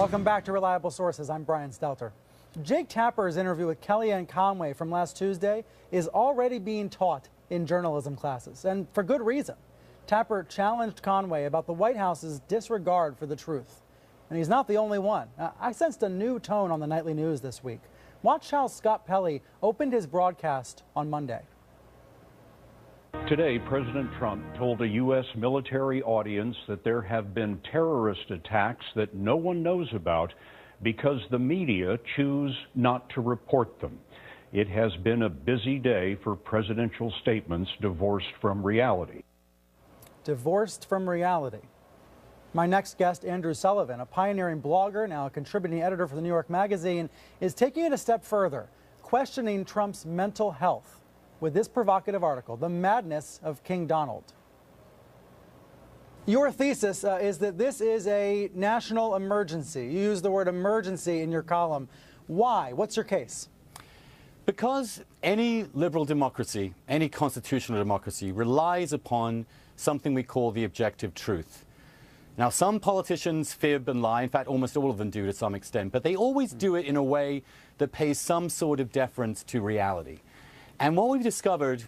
Welcome back to Reliable Sources. I'm Brian Stelter. Jake Tapper's interview with Kellyanne Conway from last Tuesday is already being taught in journalism classes, and for good reason. Tapper challenged Conway about the White House's disregard for the truth. And he's not the only one. I sensed a new tone on the nightly news this week. Watch how Scott Pelley opened his broadcast on Monday. Today, President Trump told a U.S. military audience that there have been terrorist attacks that no one knows about because the media choose not to report them. It has been a busy day for presidential statements divorced from reality. Divorced from reality. My next guest, Andrew Sullivan, a pioneering blogger, now a contributing editor for the New York Magazine, is taking it a step further, questioning Trump's mental health with this provocative article, The Madness of King Donald. Your thesis is that this is a national emergency. You use the word emergency in your column. Why? What's your case? Because any liberal democracy, any constitutional democracy, relies upon something we call the objective truth. Now, some politicians fib and lie. In fact, almost all of them do to some extent. But they always do it in a way that pays some sort of deference to reality. And what we've discovered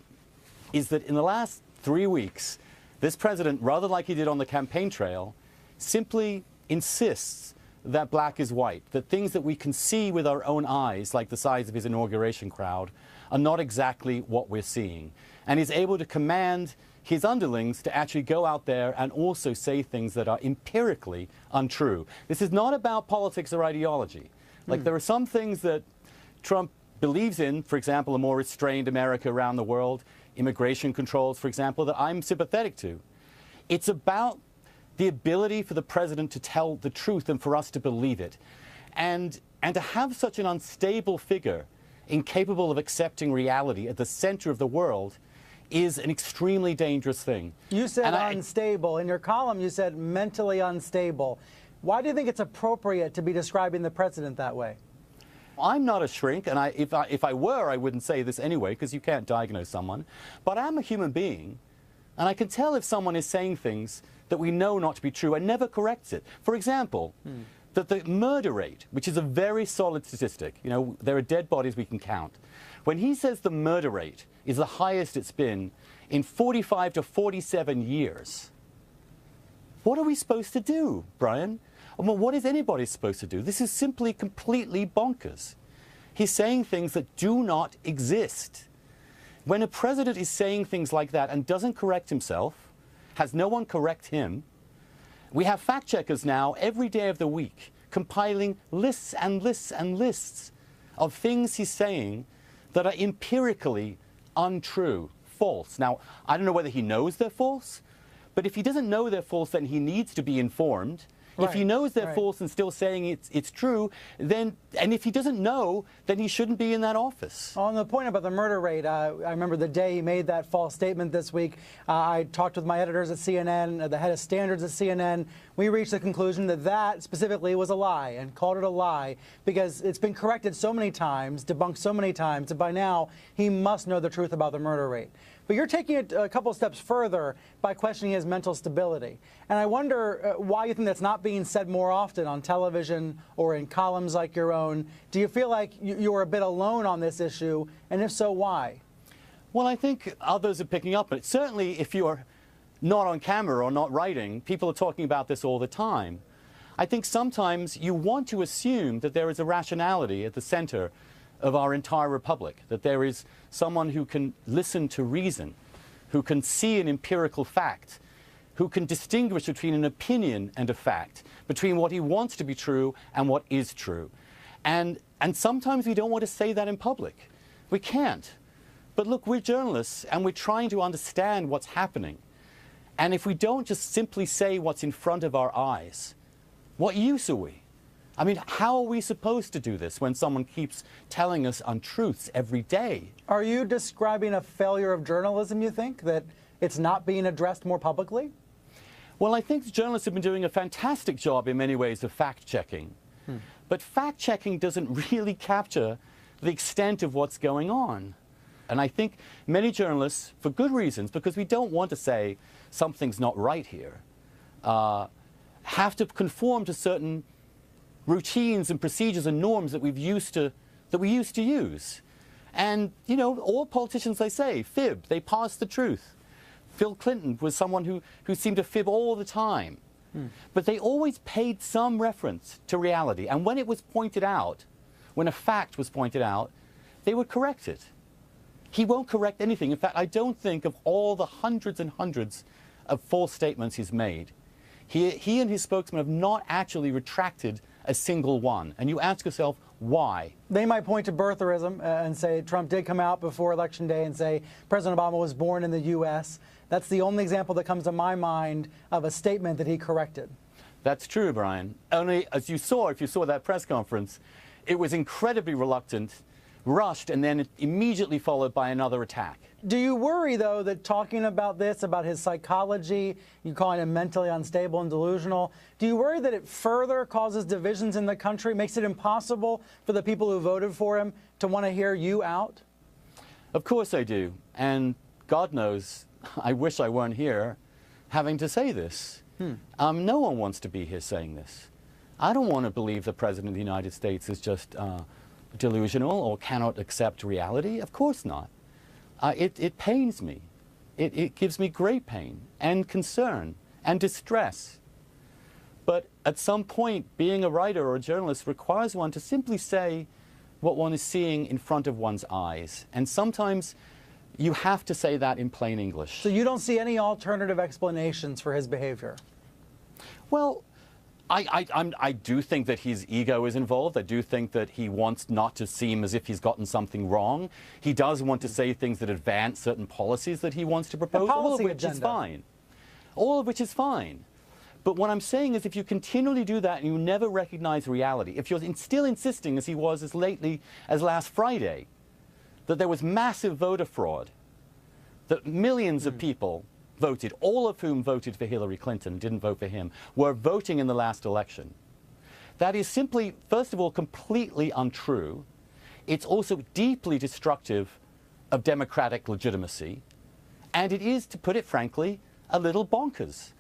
is that in the last 3 weeks, this president, rather like he did on the campaign trail, simply insists that black is white, that things that we can see with our own eyes, like the size of his inauguration crowd, are not exactly what we're seeing. And he's able to command his underlings to actually go out there and also say things that are empirically untrue. This is not about politics or ideology. Like, there are some things that Trump believes in, for example, a more restrained America around the world, immigration controls, for example, that I'm sympathetic to. It's about the ability for the president to tell the truth and for us to believe it. And to have such an unstable figure incapable of accepting reality at the center of the world is an extremely dangerous thing. You said unstable. In your column, you said mentally unstable. Why do you think it's appropriate to be describing the president that way? I'm not a shrink, and if I were, I wouldn't say this anyway, because you can't diagnose someone. But I'm a human being, and I can tell if someone is saying things that we know not to be true and never corrects it. For example, that the murder rate, which is a very solid statistic, you know, there are dead bodies we can count. When he says the murder rate is the highest it's been in 45 to 47 years, what are we supposed to do, Brian? Well, what is anybody supposed to do? This is simply completely bonkers. He's saying things that do not exist. When a president is saying things like that and doesn't correct himself, has no one correct him, we have fact checkers now every day of the week compiling lists and lists and lists of things he's saying that are empirically untrue, false. Now, I don't know whether he knows they're false, but if he doesn't know they're false, then he needs to be informed. Right. If he knows they're false and still saying it's true, then, and if he doesn't know, then he shouldn't be in that office. On the point about the murder rate, I remember the day he made that false statement this week. I talked with my editors at CNN, the head of standards at CNN. We reached the conclusion that that specifically was a lie and called it a lie because it's been corrected so many times, debunked so many times, that by now he must know the truth about the murder rate. But you're taking it a couple steps further by questioning his mental stability. And I wonder why you think that's not being said more often on television or in columns like your own. Do you feel like you're a bit alone on this issue? And if so, why? Well, I think others are picking up on it. Certainly, if you're not on camera or not writing, people are talking about this all the time. I think sometimes you want to assume that there is a rationality at the center of our entire republic, that there is someone who can listen to reason, who can see an empirical fact, who can distinguish between an opinion and a fact, between what he wants to be true and what is true. And sometimes we don't want to say that in public. We can't. But look, we're journalists and we're trying to understand what's happening. And if we don't just simply say what's in front of our eyes, what use are we? I mean, how are we supposed to do this when someone keeps telling us untruths every day? Are you describing a failure of journalism, you think, that it's not being addressed more publicly? Well, I think journalists have been doing a fantastic job in many ways of fact-checking. But fact-checking doesn't really capture the extent of what's going on. And I think many journalists, for good reasons, because we don't want to say something's not right here, have to conform to certain routines and procedures and norms that we used to use. And, you know, all politicians, they say, fib. They pass the truth. Bill Clinton was someone who seemed to fib all the time. But they always paid some reference to reality. And when it was pointed out, when a fact was pointed out, they would correct it. He won't correct anything. In fact, I don't think of all the hundreds and hundreds of false statements he's made, he and his spokesman have not actually retracted a single one. And you ask yourself, why? They might point to birtherism and say Trump did come out before Election Day and say President Obama was born in the U.S. That's the only example that comes to my mind of a statement that he corrected. That's true, Brian. Only, as you saw, if you saw that press conference, it was incredibly reluctant, rushed, and then immediately followed by another attack. Do you worry, though, that talking about this, about his psychology, you calling him mentally unstable and delusional, do you worry that it further causes divisions in the country, makes it impossible for the people who voted for him to want to hear you out? Of course I do. And God knows, I wish I weren't here having to say this. No one wants to be here saying this. I don't want to believe the President of the United States is just delusional or cannot accept reality. Of course not. It pains me. It gives me great pain and concern and distress. But at some point, being a writer or a journalist requires one to simply say what one is seeing in front of one's eyes. And sometimes you have to say that in plain English. So you don't see any alternative explanations for his behavior? Well, I do think that his ego is involved. I do think that he wants not to seem as if he's gotten something wrong. He does want to say things that advance certain policies that he wants to propose, all of which is fine. All of which is fine. But what I'm saying is if you continually do that and you never recognize reality, if you're still insisting, as he was as lately as last Friday, that there was massive voter fraud, that millions of people voted, all of whom voted for Hillary Clinton, didn't vote for him, were voting in the last election. That is simply, first of all, completely untrue. It's also deeply destructive of democratic legitimacy. And it is, to put it frankly, a little bonkers.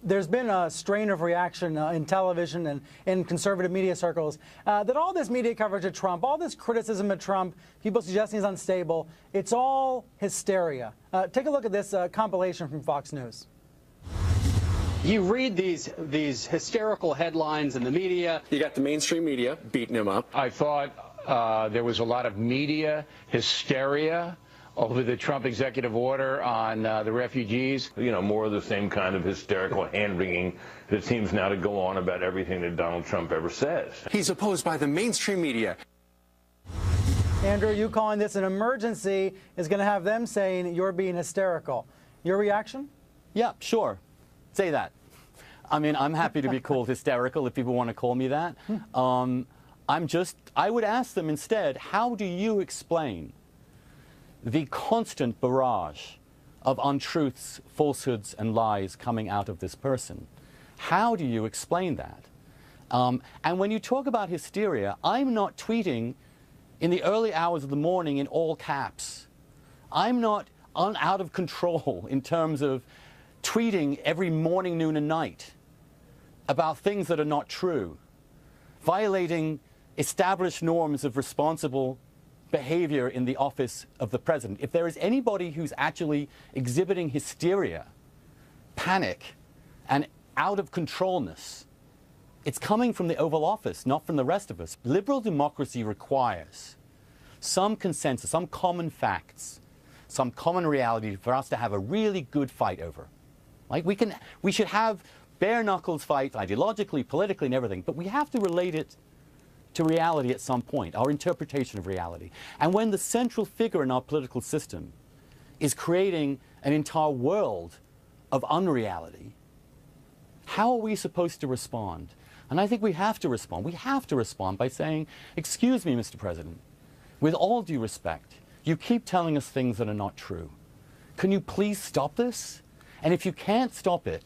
There's been a strain of reaction in television and in conservative media circles that all this media coverage of Trump, all this criticism of Trump, people suggesting he's unstable, it's all hysteria. Take a look at this compilation from Fox News. You read these hysterical headlines in the media. You got the mainstream media beating him up. I thought there was a lot of media hysteria over the Trump executive order on the refugees. You know, more of the same kind of hysterical hand-wringing that seems now to go on about everything that Donald Trump ever says. He's opposed by the mainstream media. Andrew, you calling this an emergency is going to have them saying you're being hysterical. Your reaction? Yeah, sure. Say that. I mean, I'm happy to be called hysterical if people want to call me that. I would ask them instead, how do you explain the constant barrage of untruths, falsehoods, and lies coming out of this person? How do you explain that? And when you talk about hysteria, I'm not tweeting in the early hours of the morning in all caps. I'm not out of control in terms of tweeting every morning, noon, and night about things that are not true, violating established norms of responsible behavior in the office of the president. If there is anybody who's actually exhibiting hysteria, panic, and out of controlness, it's coming from the Oval Office, not from the rest of us. Liberal democracy requires some consensus, some common facts, some common reality for us to have a really good fight over. Like we should have bare knuckles fights ideologically, politically, and everything, but we have to relate it to reality at some point, our interpretation of reality. And when the central figure in our political system is creating an entire world of unreality, how are we supposed to respond? And I think we have to respond. We have to respond by saying, excuse me, Mr. President, with all due respect, you keep telling us things that are not true. Can you please stop this? And if you can't stop it,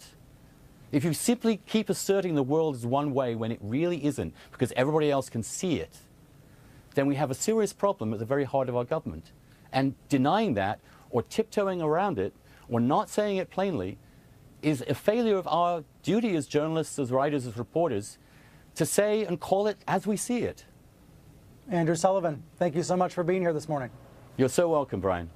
if you simply keep asserting the world is one way when it really isn't, because everybody else can see it, then we have a serious problem at the very heart of our government. And denying that, or tiptoeing around it, or not saying it plainly, is a failure of our duty as journalists, as writers, as reporters, to say and call it as we see it. Andrew Sullivan, thank you so much for being here this morning. You're so welcome, Brian.